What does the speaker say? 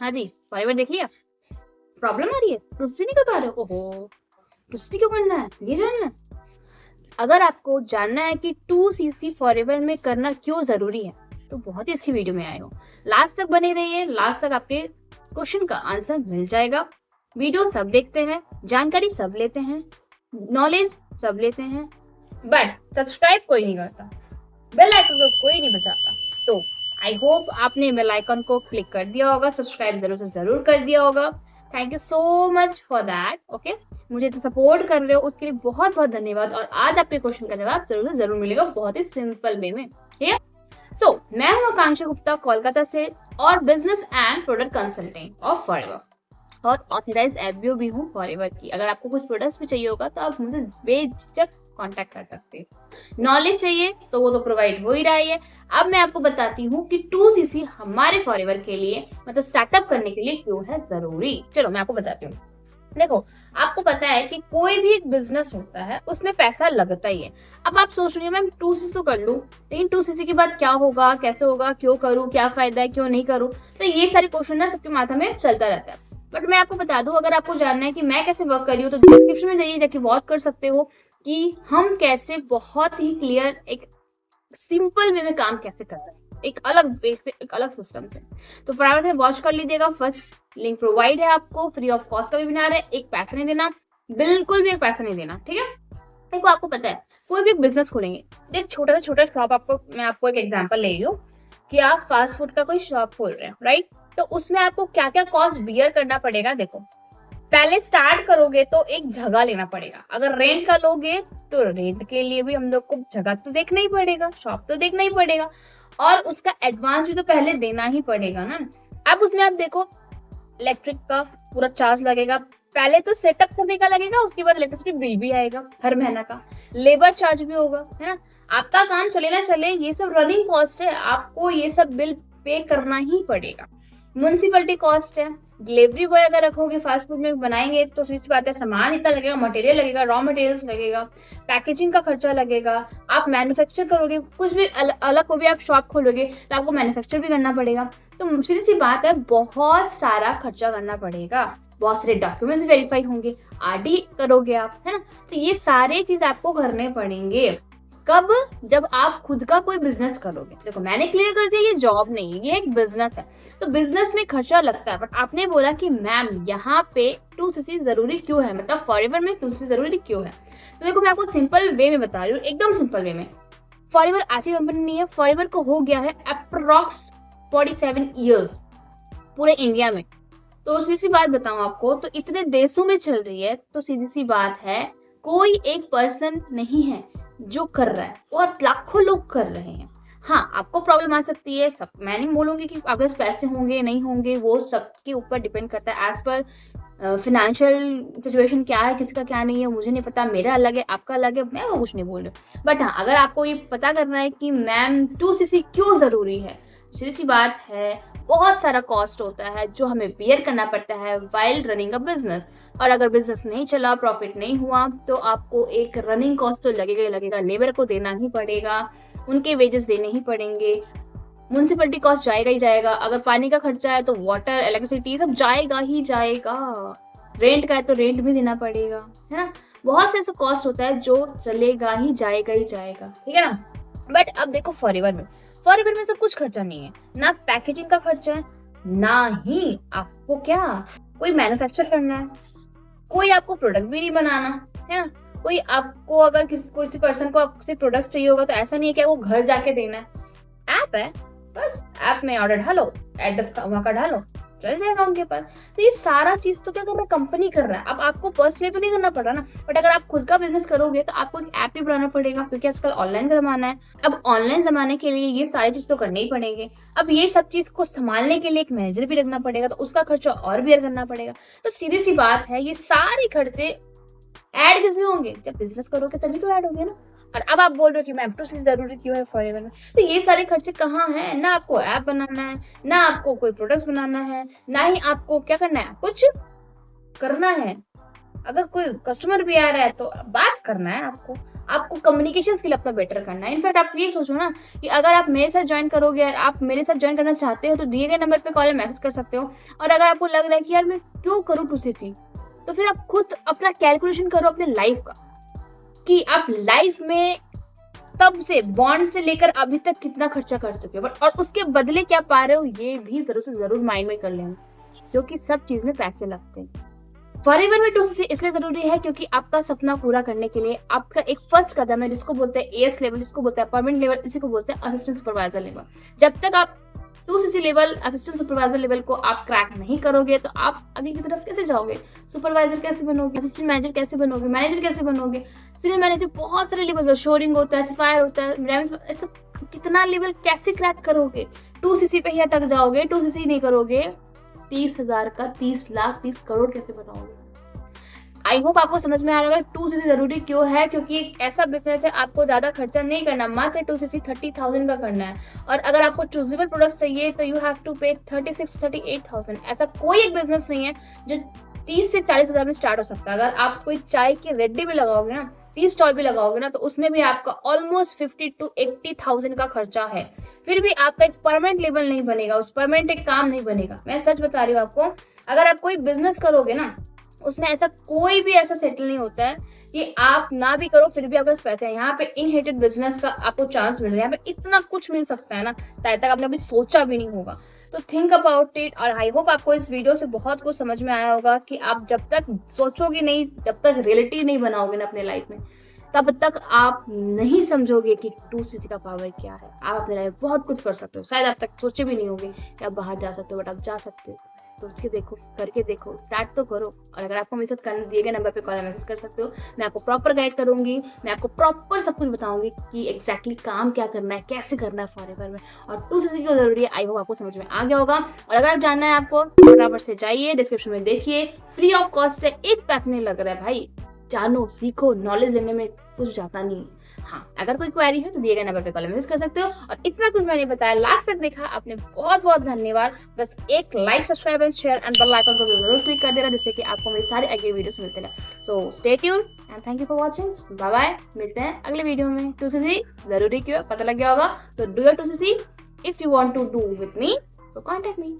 हाँ जी, फॉरएवर देख लिया? प्रॉब्लम आ रही है? प्रोसेस नहीं कर पा रहे हो? ओहो! प्रोसेस क्यों करना है? ये जानना है? अगर आपको जानना है कि 2cc फॉरएवर में करना क्यों ज़रूरी है, तो बहुत ही अच्छी वीडियो में आए हो। लास्ट तक बने रहिए, लास्ट तक आपके क्वेश्चन का आंसर मिल जाएगा। वीडियो सब देखते हैं, जानकारी सब लेते हैं, नॉलेज सब लेते हैं, बट सब्सक्राइब कोई नहीं करता, बेल आइकन को कोई नहीं बचाता। तो आई होप आपने बेल आइकन को क्लिक कर दिया होगा, सब्सक्राइब जरूर से जरूर कर दिया होगा। Thank you so much for that. Okay, मुझे तो सपोर्ट कर रहे हो उसके लिए बहुत बहुत धन्यवाद। और आज आपके क्वेश्चन का जवाब जरूर से जरूर मिलेगा, बहुत ही सिंपल वे में। ठीक है? सो मैं हूँ आकांक्षा गुप्ता कोलकाता से, और business and product consultant of forever, और ऑथराइज एफबीओ भी हूँ फॉरएवर की। अगर आपको कुछ प्रोडक्ट्स भी चाहिए होगा तो आप मुझे बेझिझक कांटेक्ट कर सकते हो। नॉलेज चाहिए तो वो तो प्रोवाइड हो ही रहा है। अब मैं आपको बताती हूँ कि 2cc हमारे फॉरएवर के लिए, मतलब स्टार्टअप करने के लिए क्यों है जरूरी। चलो मैं आपको बताती हूँ। देखो, आपको पता है कि कोई भी एक बिजनेस होता है उसमें पैसा लगता ही है। अब आप सोच रही हो मैम 2cc तो कर लूं, लेकिन 2cc के बाद क्या होगा, कैसे होगा, क्यों करूं, क्या फायदा है, क्यों नहीं करूं। तो ये सारे क्वेश्चन ना सबके माथा में चलता रहता है। बट मैं आपको बता दूं, अगर आपको जानना है कि मैं कैसे वर्क कर रही हूँ तो डिस्क्रिप्शन में जाइए, जाके वॉच कर सकते हो कि हम कैसे बहुत ही क्लियर एक सिंपल वे में काम कैसे कर रहे हैं, एक अलग वे से, एक अलग सिस्टम से। तो फटाफट से वॉच कर लीजिएगा। फर्स्ट लिंक प्रोवाइड है आपको, फ्री ऑफ कॉस्ट का वेबिनार है, एक पैसा नहीं देना, बिल्कुल भी एक पैसा नहीं देना। ठीक है? देखो, आपको पता है कोई भी एक बिजनेस खोलेंगे, एक छोटा से छोटा शॉप, आपको मैं आपको एक एग्जांपल ले रही हूँ कि आप फास्ट फूड का कोई शॉप खोल रहे हैं, राइट? तो उसमें आपको क्या क्या कॉस्ट बियर करना पड़ेगा। देखो, पहले स्टार्ट करोगे तो एक जगह लेना पड़ेगा। अगर रेंट का लोगे तो रेंट के लिए भी हम लोग को जगह तो देखना ही पड़ेगा, शॉप तो देखना ही पड़ेगा, और उसका एडवांस भी तो पहले देना ही पड़ेगा ना। अब उसमें आप देखो, इलेक्ट्रिक का पूरा चार्ज लगेगा, पहले तो सेटअप करने का लगेगा, उसके बाद इलेक्ट्रिसिटी बिल भी आएगा हर महीना का, लेबर चार्ज भी होगा, है ना। आपका काम चले ना चले, ये सब रनिंग कॉस्ट है, आपको ये सब बिल पे करना ही पड़ेगा। म्युनिसिपलिटी कॉस्ट है, डिलीवरी बॉय अगर रखोगे, फास्ट फूड में बनाएंगे तो सीधी बात है, सामान इतना लगेगा, मटेरियल लगेगा, रॉ मटेरियल्स लगेगा, पैकेजिंग का खर्चा लगेगा। आप मैन्युफैक्चर करोगे, कुछ भी अलग को भी आप शॉप खोलोगे तो आपको मैन्युफैक्चर भी करना पड़ेगा। तो सीधी सी बात है, बहुत सारा खर्चा करना पड़ेगा, बहुत सारे डॉक्यूमेंट्स वेरीफाई होंगे, आरडी करोगे आप, है ना। तो ये सारे चीज आपको करने पड़ेंगे। कब? जब आप खुद का कोई बिजनेस करोगे। देखो, मैंने क्लियर कर दिया, ये जॉब नहीं है, ये एक बिजनेस है। तो बिजनेस में खर्चा लगता है। बट आपने बोला कि मैम यहाँ पे 2cc जरूरी क्यों है, मतलब फॉरएवर में 2cc जरूरी क्यों है। तो देखो, मैं आपको सिंपल वे में बता रही हूँ, एकदम सिंपल वे में। फॉरएवर ऐसी कंपनी नहीं है, फॉरएवर को हो गया है अप्रोक्स 47 ईयर्स पूरे इंडिया में। तो सीधी सी बात बताऊं आपको, तो इतने देशों में चल रही है, तो सीधी सी बात है, कोई एक पर्सन नहीं है जो कर रहा है, बहुत लाखों लोग कर रहे हैं। हाँ, आपको प्रॉब्लम आ सकती है, सब मैं नहीं बोलूंगी कि आपके पास पैसे होंगे नहीं होंगे, वो सबके ऊपर डिपेंड करता है। एज पर फिनेंशियल सिचुएशन क्या है, किसी का क्या नहीं है, मुझे नहीं पता, मेरा अलग है, आपका अलग है, मैं वो कुछ नहीं बोल रही। बट हाँ, अगर आपको ये पता करना है कि मैम 2cc क्यों जरूरी है, सीधी सी बात है, बहुत सारा कॉस्ट होता है जो हमें बियर करना पड़ता है वाइल रनिंग अ बिजनेस। और अगर बिजनेस नहीं चला, प्रॉफिट नहीं हुआ, तो आपको एक रनिंग कॉस्ट तो लगेगा ही लगेगा, लेबर को देना ही पड़ेगा, उनके वेजेस देने ही पड़ेंगे, म्युनिसिपलिटी कॉस्ट जाएगा ही जाएगा, अगर पानी का खर्चा है तो वाटर, इलेक्ट्रिसिटी सब जाएगा ही जाएगा, रेंट का है तो रेंट भी देना पड़ेगा, है ना। बहुत से ऐसा कॉस्ट होता है जो चलेगा ही जाएगा, ठीक है ना। बट अब देखो, फॉरएवर में सब कुछ खर्चा नहीं है, ना पैकेजिंग का खर्चा है, ना ही आपको क्या कोई मैन्युफैक्चर करना है, कोई आपको प्रोडक्ट भी नहीं बनाना, है ना। कोई आपको अगर किसी पर्सन को आपसे प्रोडक्ट चाहिए होगा तो ऐसा नहीं है कि आपको घर जाके देना है। ऐप है, बस ऐप में ऑर्डर डालो, एड्रेस वहां का डालो, चल जाएगा उनके पास। तो ये सारा चीज तो क्या कर रहा है, कंपनी कर रहा है। अब आपको पर्सनली तो नहीं करना पड़ रहा ना, बट अगर आप खुद का बिजनेस करोगे तो आपको एक ऐप भी बनाना पड़ेगा, क्योंकि आजकल ऑनलाइन का जमाना है। अब ऑनलाइन जमाने के लिए ये सारी चीज तो करने ही पड़ेंगे। अब ये सब चीज को संभालने के लिए एक मैनेजर भी रखना पड़ेगा, तो उसका खर्चा और बेयर करना पड़ेगा। तो सीधी सी बात है, ये सारे खर्चे ऐड किसमें होंगे, जब बिजनेस करोगे तभी तो ऐड होंगे ना। और अब आप बोल रहे हो कि मैम 2cc जरूरी क्यों है फॉरएवर में, तो ये सारे खर्चे कहाँ हैं। ना आपको ऐप बनाना है, ना आपको कोई प्रोडक्ट्स बनाना है, ना ही आपको क्या करना है, कुछ करना है। अगर कोई कस्टमर भी आ रहा है तो बात करना है आपको, आपको कम्युनिकेशन स्किल अपना बेटर करना है। इनफैक्ट आप ये सोचो ना कि अगर आप मेरे साथ ज्वाइन करोगे, आप मेरे साथ ज्वाइन करना चाहते हो तो दिए गए नंबर पे कॉल या मैसेज कर सकते हो। और अगर आपको लग रहा है कि यार मैं क्यों करूँ 2cc, तो फिर आप खुद अपना कैलकुलेशन करो अपने लाइफ का, कि आप लाइफ में तब से बॉन्ड से लेकर अभी तक कितना खर्चा कर चुके हो, और उसके बदले क्या पा रहे हो, ये भी जरूर से जरूर माइंड में कर लेना, क्योंकि सब चीज में पैसे लगते हैं। फॉरएवर में 2cc इसलिए जरूरी है क्योंकि आपका सपना पूरा करने के लिए आपका एक फर्स्ट कदम है, जिसको बोलते हैं एएस लेवल, जिसको बोलते हैं परमानेंट लेवल, इसी को बोलते हैं असिस्टेंट सुपरवाइजर लेवल। जब तक आप 2cc level, assistant supervisor level को आप क्रैक नहीं करोगे तो आप आगे की तरफ कैसे जाओगे? सुपरवाइजर कैसे बनोगे? असिस्टेंट मैनेजर कैसे बनोगे? मैनेजर कैसे बनोगे? सीनियर मैनेजर, बहुत सारे लेवल, शोरिंग होता है, एसफायर होता है, ऐसा कितना लेवल कैसे क्रैक करोगे? 2cc पे ही अटक जाओगे। 2cc नहीं करोगे, 30,000 का 30 लाख 30 करोड़ कैसे बनाओगे? आई होप आपको समझ में आ रहा है 2cc जरूरी क्यों है, क्योंकि एक ऐसा बिजनेस है आपको ज्यादा खर्चा नहीं करना, मात्र 2cc 30,000 का करना है। और अगर आपको चूजेबल प्रोडक्ट चाहिए तो यू हैव टू पे 36 38,000। ऐसा कोई एक बिजनेस नहीं है जो 30 से 40,000 में स्टार्ट हो सकता है। अगर आप कोई चाय की रेड्डी भी लगाओगे ना, टी स्टॉल भी लगाओगे ना, तो उसमें भी आपका ऑलमोस्ट 50 to 80,000 का खर्चा है। फिर भी आपका एक परमानेंट लेवल नहीं बनेगा, उस परमानेंट एक काम नहीं बनेगा। मैं सच बता रही हूँ आपको, अगर आप कोई बिजनेस करोगे ना, उसमें ऐसा कोई भी ऐसा सेटल नहीं होता है कि आप ना भी करो फिर भी आपके पास पैसे हैं। यहाँ पे इनहेरिटेड बिजनेस का आपको चांस मिल रहा है, यहाँ पे इतना कुछ मिल सकता है ना, शायद तक आपने अभी सोचा भी नहीं होगा। तो थिंक अबाउट इट। और आई होप आपको इस वीडियो से बहुत कुछ समझ में आया होगा कि आप जब तक सोचोगे नहीं, जब तक रियलिटी नहीं बनाओगे ना अपने लाइफ में, तब तक आप नहीं समझोगे कि 2cc का पावर क्या है। आप अपने लाइफ में बहुत कुछ कर सकते हो, शायद आप तक सोचे भी नहीं होंगे कि आप बाहर जा सकते हो, बट आप जा सकते हो। सोच के देखो, करके देखो, स्टार्ट तो करो। और अगर आपको मेरे साथ करने दिए गए नंबर पे कॉल या मैसेज कर सकते हो। मैं आपको प्रॉपर गाइड करूंगी, मैं आपको प्रॉपर सब कुछ बताऊंगी कि एग्जैक्टली काम क्या करना है, कैसे करना है फॉरएवर में, और 2cc क्यों जरूरी है। आई होप आपको समझ में आ गया होगा। और अगर आप जानना है आपको, फटाफट से जाइए, डिस्क्रिप्शन में देखिए, फ्री ऑफ कॉस्ट है, एक पैसे नहीं लग रहा है भाई। जानो, सीखो, नॉलेज लेने में कुछ जाता नहीं है। हाँ, अगर कोई क्वेरी है तो दिए गए नंबर पे कॉल मैसेज कर सकते हो। और इतना कुछ मैंने बताया, लास्ट तक देखा आपने, बहुत बहुत धन्यवाद। बस एक like, subscribe and share and bell icon को जरूर क्लिक कर देना, जिससे कि आपको मेरी सारी अगली वीडियोस मिलते रहे। So stay tuned and thank you for watching. Bye bye, मिलते हैं अगले वीडियो में। 2cc जरूरी क्यों पता लग गया होगा, तो do your 2cc if you want to do with me, so contact me.